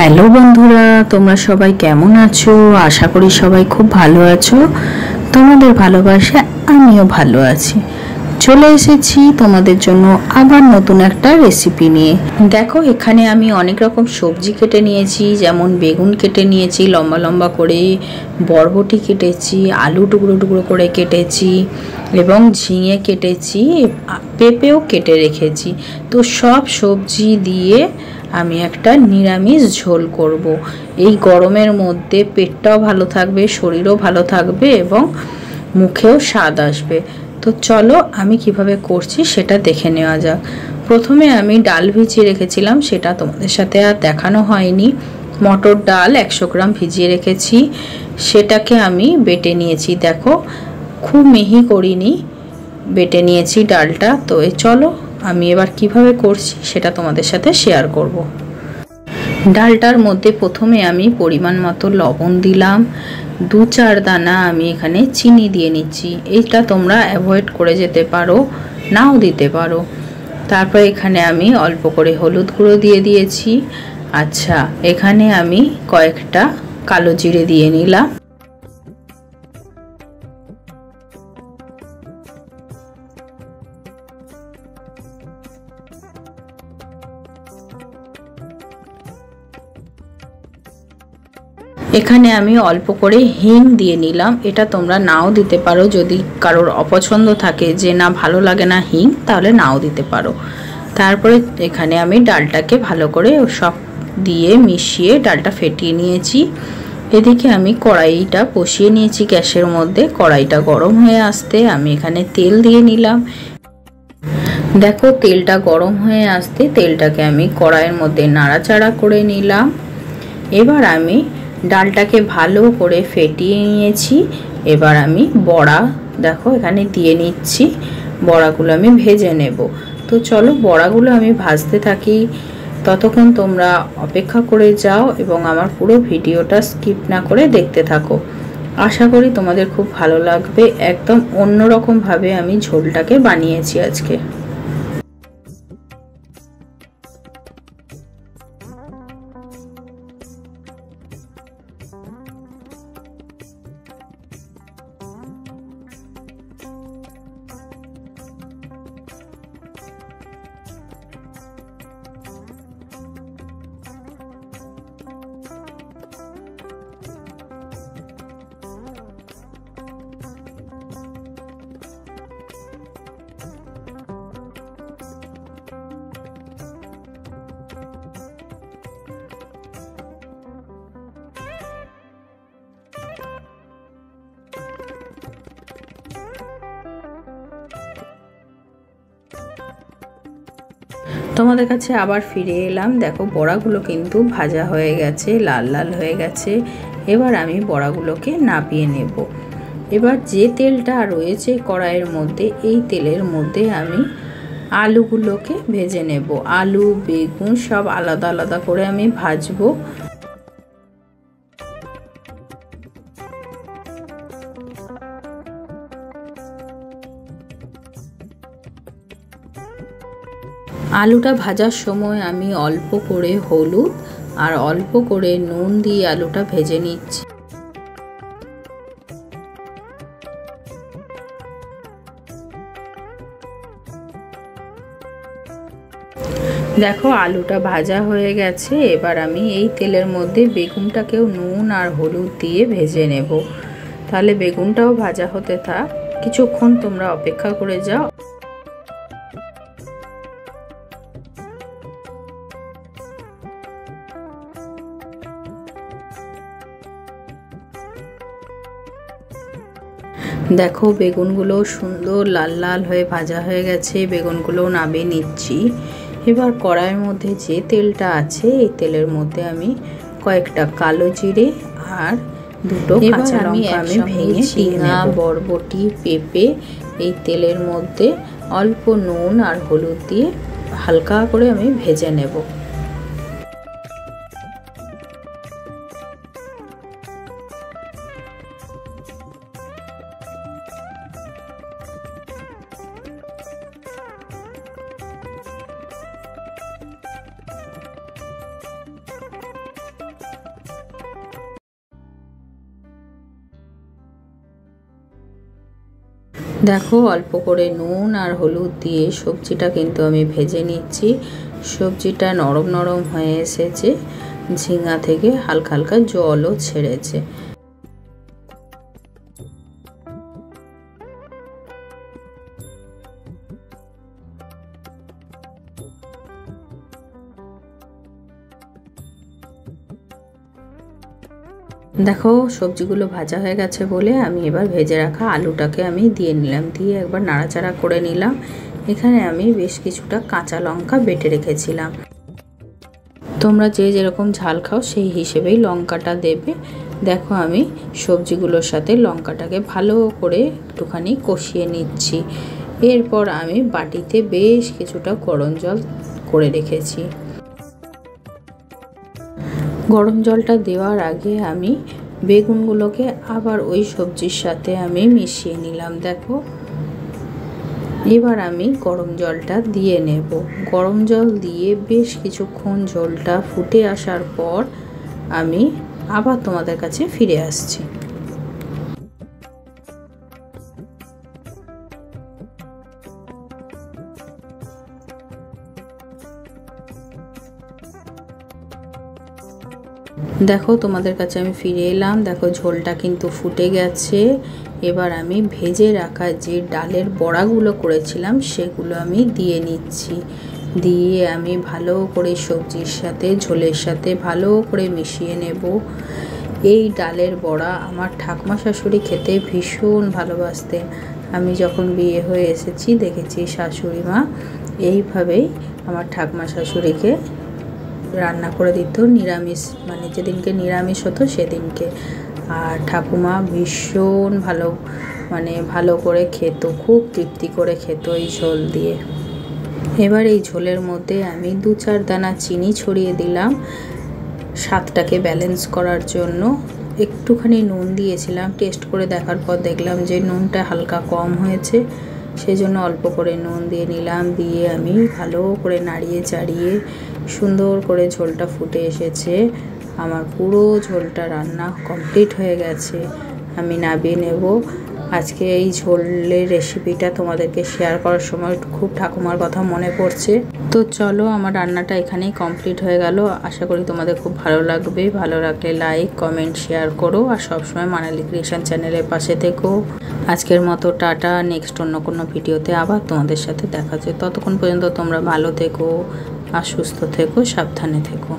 Hello বন্ধুরা, তোমরা সবাই কেমন আছো? আশা করি সবাই খুব ভালো আছো। তোমাদের ভালোবাসা আমিও ভালো আছি। চলে এসেছি তোমাদের জন্য আবার নতুন একটা রেসিপি নিয়ে। দেখো, এখানে আমি অনেক রকম সবজি কেটে নিয়েছি। যেমন বেগুন কেটে নিয়েছি লম্বা লম্বা করে, বরবটি কেটেছি, আলু টুকরো টুকরো করে কেটেছি এবং ঝিঙে কেটেছি, পেঁপেও কেটে রেখেছি। তো সব সবজি দিয়ে আমি একটা নিরামিষ ঝোল করব। এই গরমের মধ্যে পেটটাও ভালো থাকবে, শরীরও ভালো থাকবে এবং মুখেও স্বাদ আসবে। তো চলো আমি কিভাবে করছি সেটা দেখে নেওয়া যাক। প্রথমে আমি ডাল ভিজিয়ে রেখেছিলাম, সেটা তোমাদের সাথে আর দেখানো হয়নি। মটর ডাল 100 গ্রাম ভিজিয়ে রেখেছি, সেটাকে আমি বেটে নিয়েছি। দেখো, খুব মিহি করিনি, বেটে নিয়েছি ডালটা। তো চলো আমি এবার কিভাবে করছি সেটা তোমাদের সাথে শেয়ার করব। ডালটার মধ্যে প্রথমে আমি পরিমাণ মতো লবণ দিলাম, 2-4 দানা আমি এখানে চিনি দিয়ে নিচ্ছি। এইটা তোমরা অ্যাভয়েড করে যেতে পারো, নাও দিতে পারো। তারপর এখানে আমি অল্প করে হলুদ গুঁড়ো দিয়ে দিয়েছি। আচ্ছা, এখানে আমি কয়েকটা কালো জিরে দিয়ে নিলাম। এখানে আমি অল্প করে হিং দিয়ে নিলাম। এটা তোমরা নাও দিতে পারো, যদি কারোর অপছন্দ থাকে যে না ভালো লাগে না হিং, তাহলে নাও দিতে পারো। তারপরে এখানে আমি ডালটাকে ভালো করে সব দিয়ে মিশিয়ে ডালটা ফেটিয়ে নিয়েছি। এদিকে আমি কড়াইটা বসিয়ে নিয়েছি গ্যাসের মধ্যে। কড়াইটা গরম হয়ে আসতে আমি এখানে তেল দিয়ে নিলাম। দেখো, তেলটা গরম হয়ে আসতে তেলটাকে আমি কড়াইয়ের মধ্যে নাড়াচাড়া করে নিলাম। এবার আমি ডালটাকে ভালো করে ফেটিয়ে নিয়েছি। এবার আমি বড়া দেখো এখানে দিয়ে নিচ্ছি। বড়াগুলো আমি ভেজে নেব। তো চলো বড়াগুলো আমি ভাজতে থাকি, ততক্ষণ তোমরা অপেক্ষা করে যাও এবং আমার পুরো ভিডিওটা স্কিপ না করে দেখতে থাকো। আশা করি তোমাদের খুব ভালো লাগবে। একদম অন্যরকমভাবে আমি ঝোলটাকে বানিয়েছি আজকে। তোমাদের কাছে আবার ফিরে এলাম। দেখো, বড়াগুলো কিন্তু ভাজা হয়ে গেছে, লাল লাল হয়ে গেছে। এবার আমি বড়াগুলোকে নামিয়ে নেব। এবার যে তেলটা রয়েছে কড়াইয়ের মধ্যে, এই তেলের মধ্যে আমি আলুগুলোকে ভেজে নেব। আলু বেগুন সব আলাদা আলাদা করে আমি ভাজবো। আলুটা ভাজার সময় আমি অল্প করে হলুদ আর অল্প করে নুন দিয়ে আলুটা ভেজে নিচ্ছি। দেখো, আলুটা ভাজা হয়ে গেছে। এবার আমি এই তেলের মধ্যে বেগুনটাকেও নুন আর হলুদ দিয়ে ভেজে নেব। তাহলে বেগুনটাও ভাজা হতে থাক, কিছুক্ষণ তোমরা অপেক্ষা করে যাও। দেখো, বেগুনগুলো সুন্দর লাল লাল হয়ে ভাজা হয়ে গেছে। বেগুনগুলো নামিয়ে নিচ্ছি। এবার কড়াইয়ের মধ্যে যে তেলটা আছে, এই তেলের মধ্যে আমি কয়েকটা কালো জিরে আর 2টো কাঁচা লঙ্কা আমি ভেঙে ঝিঙা বরবটি পেঁপে এই তেলের মধ্যে অল্প নুন আর হলুদ দিয়ে হালকা করে আমি ভেজে নেব। দেখো অল্প করে নুন আর হলুদ দিয়ে সবজিটা কিন্তু আমি ভেজে নিচ্ছি। সবজিটা নরম নরম হয়ে এসেছে, ঝিঙা থেকে হালকা হালকা জলও ছেড়েছে। দেখো সবজিগুলো ভাজা হয়ে গেছে বলে আমি এবার ভেজে রাখা আলুটাকে আমি দিয়ে নিলাম, দিয়ে একবার নাড়াচাড়া করে নিলাম। এখানে আমি বেশ কিছুটা কাঁচা লঙ্কা বেটে রেখেছিলাম। তোমরা যে যেরকম ঝাল খাও সেই হিসেবেই লঙ্কাটা দেবে। দেখো আমি সবজিগুলোর সাথে লঙ্কাটাকে ভালো করে একটুখানি কষিয়ে নিচ্ছি। এরপর আমি বাটিতে বেশ কিছুটা গরম জল করে রেখেছি। গরম জলটা দেওয়ার আগে আমি বেগুনগুলোকে আবার ওই সবজির সাথে আমি মিশিয়ে নিলাম। দেখো এবার আমি গরম জলটা দিয়ে নেব। গরম জল দিয়ে বেশ কিছুক্ষণ ঝোলটা ফুটে আসার পর আমি আবার তোমাদের কাছে ফিরে আসছি। দেখো তোমাদের কাছে আমি ফিরে এলাম। দেখো ঝোলটা কিন্তু ফুটে গেছে। এবার আমি ভেজে রাখা যে ডালের বড়াগুলো করেছিলাম সেগুলো আমি দিয়ে নিচ্ছি। দিয়ে আমি ভালো করে সবজির সাথে ঝোলের সাথে ভালো করে মিশিয়ে নেব। এই ডালের বড়া আমার ঠাকুমা শাশুড়ি খেতে ভীষণ ভালোবাসতেন। আমি যখন বিয়ে হয়ে এসেছি দেখেছি শাশুড়ি মা এইভাবেই আমার ঠাকুমা শাশুড়িকে রান্না করে দিত নিরামিষ, মানে যেদিনকে নিরামিষ হতো সেদিনকে। আর ঠাকুমা ভীষণ ভালো করে খেত, খুব তৃপ্তি করে খেত এই ঝোল দিয়ে। এবার এই ঝোলের মধ্যে আমি 2-4 দানা চিনি ছড়িয়ে দিলাম স্বাদটাকে ব্যালেন্স করার জন্য। একটুখানি নুন দিয়েছিলাম, টেস্ট করে দেখার পর দেখলাম যে নুনটা হালকা কম হয়েছে, সেজন্য অল্প করে নুন দিয়ে নিলাম। দিয়ে আমি ভালো করে নাড়িয়ে চাড়িয়ে সুন্দর করে ঝোলটা ফুটে এসেছে। আমার পুরো ঝোলটা রান্না কমপ্লিট হয়ে গেছে, আমি নামিয়ে নেব। আজকে এই ঝোলের রেসিপিটা তোমাদেরকে শেয়ার করার সময় খুব ঠাকুমার কথা মনে পড়ছে। তো চলো আমার রান্নাটা এখানেই কমপ্লিট হয়ে গেল। আশা করি তোমাদের খুব ভালো লাগবে। ভালো লাগলে লাইক কমেন্ট শেয়ার করো আর সবসময় মানালি ক্রিয়েশন চ্যানেলের পাশে থেকো। আজকের মতো টাটা। নেক্সট অন্য কোনো ভিডিওতে আবার তোমাদের সাথে দেখা যায়। ততক্ষণ পর্যন্ত তোমরা ভালো থেকো আর সুস্থ থেকো, সাবধানে থেকো।